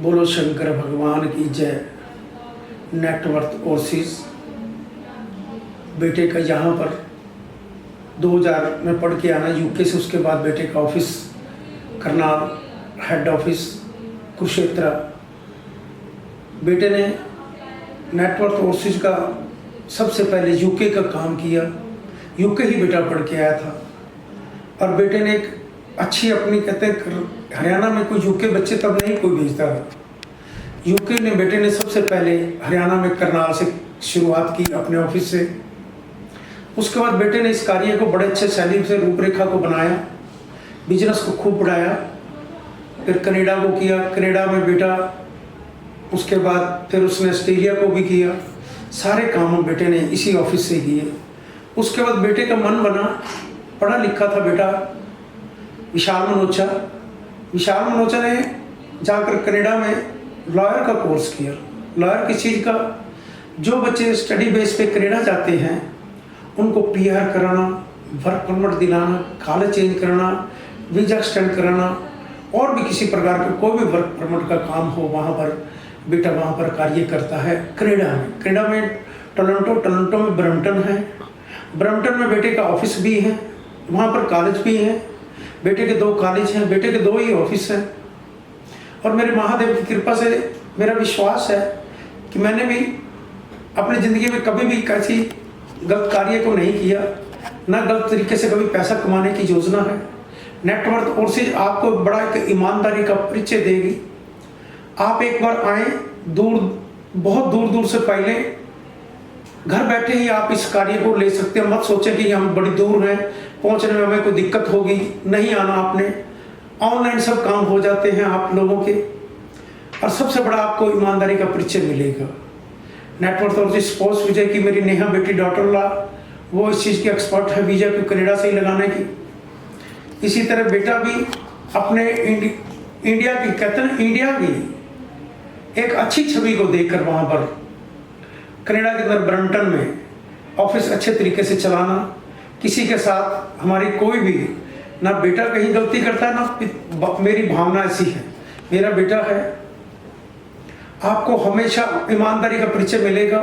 बोलो शंकर भगवान की जय। नेटवर्थ ओवरसीज बेटे का यहाँ पर 2000 में पढ़ के आना यूके से, उसके बाद बेटे का office Karnal head office Kurukshetra. बेटे ने नेटवर्थ ओवरसीज का सबसे पहले यूके का काम किया, यूके ही बेटा पढ़ के आया था। और बेटे ने एक अच्छी अपनी, कहते हैं हरियाणा में कोई यूके बच्चे तब नहीं कोई भेजता था, यूके ने बेटे ने सबसे पहले हरियाणा में करनाल से शुरुआत की अपने ऑफिस से। उसके बाद बेटे ने इस कार्य को बड़े अच्छे शैली से रूपरेखा को बनाया, बिजनेस को खूब बढ़ाया। फिर कनाडा को किया, कनाडा में बेटा, उसके बाद फिर उसने ऑस्ट्रेलिया को भी किया। सारे काम बेटे ने इसी ऑफिस से किए। उसके बाद बेटे का मन बना, पढ़ा लिखा था बेटा विशाल मनोचा। विशाल मनोचा ने जाकर कनाडा में लॉयर का कोर्स किया। लॉयर किस चीज़ का? जो बच्चे स्टडी बेस पे कनाडा जाते हैं उनको पीआर कराना, वर्क परमिट दिलाना, कॉलेज चेंज कराना, वीजा एक्सटेंड कराना, और भी किसी प्रकार का कोई भी वर्क परमिट का काम हो, वहाँ पर बेटा वहाँ पर कार्य करता है कनाडा में। कनाडा में टोरंटो में ब्रम्पटन है, ब्रम्पटन में बेटे का ऑफिस भी है, वहाँ पर कॉलेज भी है। बेटे के 2 कॉलेज हैं, बेटे के 2 ही ऑफिस हैं। और मेरे महादेव की कृपा से मेरा विश्वास है कि मैंने भी अपनी ज़िंदगी में कभी भी किसी गलत कार्य को नहीं किया, ना गलत तरीके से कभी पैसा कमाने की योजना है। नेटवर्थ ओवरसीज आपको बड़ा एक ईमानदारी का परिचय देगी। आप एक बार आए, बहुत दूर दूर से पहले घर बैठे ही आप इस कार्य को ले सकते हैं। मत सोचें कि हम बड़ी दूर हैं, पहुंचने में हमें कोई दिक्कत होगी, नहीं आना आपने। ऑनलाइन सब काम हो जाते हैं आप लोगों के, और सबसे बड़ा आपको ईमानदारी का परिचय मिलेगा। नेटवर्थ ओवरसीज स्पोर्ट्स विजय की मेरी नेहा बेटी डॉटर ला, वो इस चीज़ की एक्सपर्ट है, वीजा को कनाडा से ही लगाने की। इसी तरह बेटा भी अपने इंडिया की, कहते हैं इंडिया की एक अच्छी छवि को देखकर वहाँ पर कनाडा के अंदर ब्रम्पटन में ऑफिस अच्छे तरीके से चलाना। किसी के साथ हमारी कोई भी, ना बेटा कहीं गलती करता है, ना मेरी भावना ऐसी है, मेरा बेटा है। आपको हमेशा ईमानदारी का परिचय मिलेगा।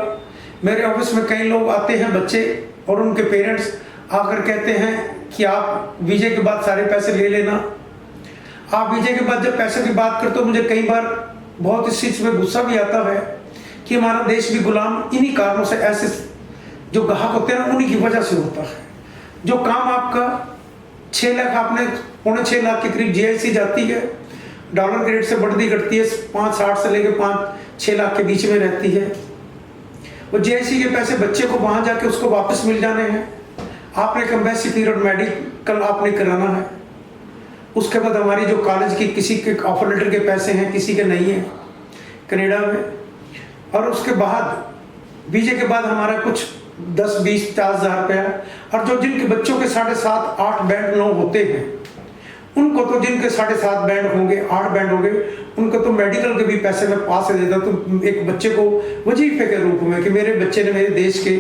मेरे ऑफिस में कई लोग आते हैं, बच्चे और उनके पेरेंट्स आकर कहते हैं कि आप वीजे के बाद सारे पैसे ले लेना। आप वीजे के बाद जब पैसे की बात करते हो, मुझे कई बार बहुत इस चीज़ में गुस्सा भी आता है कि हमारा देश भी गुलाम इन्हीं कारणों से, ऐसे जो ग्राहक होते हैं उन्हीं की वजह से होता है। जो काम आपका 6 लाख, आपने 6.25 लाख के करीब जीआईसी जाती है, डॉलर के रेट से बढ़ती घटती है, 5.60 से लेकर 5-6 लाख के बीच में रहती है। वो जीआईसी के पैसे बच्चे को वहाँ जाके उसको वापस मिल जाने हैं। आपने एक एम्बेसी पीरियड मेडिकल आपने कराना है। उसके बाद हमारी जो कॉलेज की, किसी के ऑफर लेटर के पैसे हैं, किसी के नहीं है कनाडा में। और उसके बाद वीजे के बाद हमारा कुछ 10, 20, 50 हज़ार रुपया। और जो जिनके बच्चों के 7.5, 8 बैंड 9 होते हैं, उनको तो, जिनके 7.5 बैंड होंगे, 8 बैंड होंगे, उनको तो मेडिकल के भी पैसे मैं पास से देता। तो एक बच्चे को वजीफे के रूप में कि मेरे बच्चे ने मेरे देश के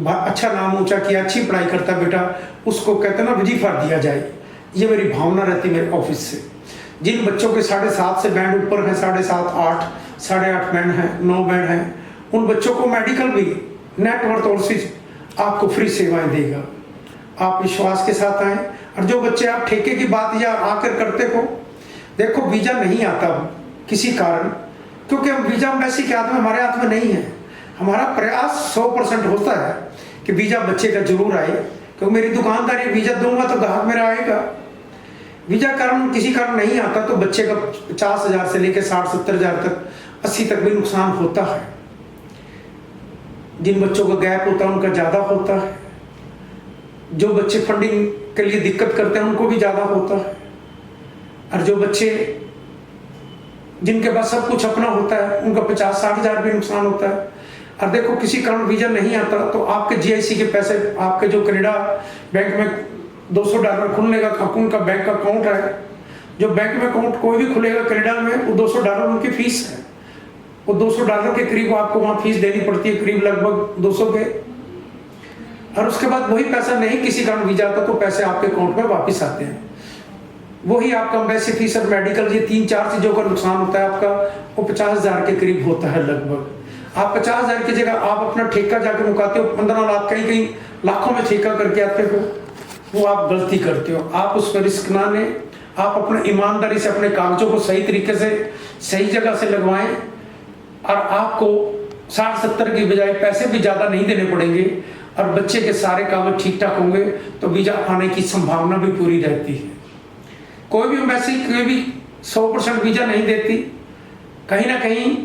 अच्छा नाम ऊंचा किया, अच्छी पढ़ाई करता बेटा, उसको कहते ना वजीफा दिया जाए। ये मेरी भावना रहती मेरे ऑफिस से। जिन बच्चों के 7.5 से बैंड ऊपर है, 7.5, 8, 8.5 बैंड है, 9 बैंड है, उन बच्चों को मेडिकल भी नेटवर्थ ओवरसीज आपको फ्री सेवाएं देगा। आप विश्वास के साथ आए। और जो बच्चे आप ठेके की बात या आकर करते हो, देखो वीजा नहीं आता किसी कारण, क्योंकि हम वीजा एम्बेसी के हाथ में, हमारे हाथ में नहीं है। हमारा प्रयास 100% होता है कि वीजा बच्चे का जरूर आए, क्योंकि मेरी दुकानदारी, वीजा दूंगा तो ग्राहक मेरा आएगा। वीजा कारण किसी कारण नहीं आता तो बच्चे का 50,000 से लेकर 60-70 हज़ार तक, 80 तक भी नुकसान होता है। जिन बच्चों का गैप होता है उनका ज़्यादा होता है। जो बच्चे फंडिंग के लिए दिक्कत करते हैं उनको भी ज़्यादा होता है। और जो बच्चे जिनके पास सब कुछ अपना होता है उनका 50-60 हज़ार भी नुकसान होता है। और देखो किसी कारण वीजा नहीं आता तो आपके जीआईसी के पैसे, आपके जो कनाडा बैंक में $200 खुलने का उनका बैंक अकाउंट है, जो बैंक में अकाउंट कोई भी खुलेगा कनाडा में, वो $200 उनकी फीस है। वो $200 के करीब आपको वहाँ फीस देनी पड़ती है, करीब लगभग 200 के। और उसके बाद वही पैसा नहीं किसी कारण वीजा आता तो पैसे आपके अकाउंट में वापस आते हैं। वही आपका वैसे फीस और मेडिकल, ये 3-4 चीज़ों का नुकसान होता है आपका, वो 50,000 के करीब होता है लगभग। आप 50,000 की जगह आप अपना ठेका जाके मुकाते हो 15 लाख, कहीं कहीं लाखों में ठेका करके आते हो, वो आप गलती करते हो। आप उस पर रिस्क ना लें, आप अपने ईमानदारी से अपने कागजों को सही तरीके से सही जगह से लगवाएं, और आपको 60-70 की बजाय पैसे भी ज़्यादा नहीं देने पड़ेंगे, और बच्चे के सारे कागज ठीक ठाक होंगे तो वीज़ा आने की संभावना भी पूरी रहती है। कोई भी एम्बेसी कोई भी 100% वीज़ा नहीं देती, कहीं ना कहीं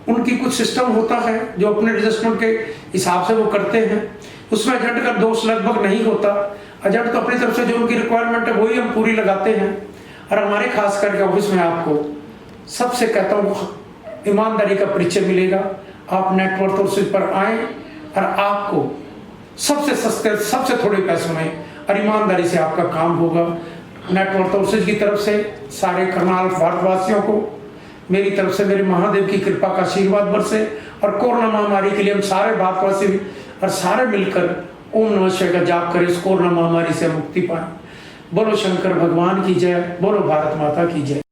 उनकी कुछ सिस्टम होता है जो अपने एडजस्टमेंट के हिसाब से वो करते हैं, उसमें एजेंट का दोष लगभग नहीं होता। एजेंट तो अपनी तरफ से जो उनकी रिक्वायरमेंट है वही हम पूरी लगाते हैं। और हमारे खास करके ऑफिस में आपको सबसे कहता हूँ ईमानदारी का परिचय मिलेगा। आप नेटवर्क सोर्सेज पर आए और आपको सबसे सस्ते सबसे थोड़े पैसों में और ईमानदारी से आपका काम होगा। नेटवर्क सोर्सेज की तरफ से सारे करनाल भारतवासियों को मेरी तरफ से मेरे महादेव की कृपा का आशीर्वाद बरसे, और कोरोना महामारी के लिए हम सारे भारतवासी और सारे मिलकर ओम नमः शिवाय का जाप करें, इस कोरोना महामारी से मुक्ति पाएं। बोलो शंकर भगवान की जय, बोलो भारत माता की जय।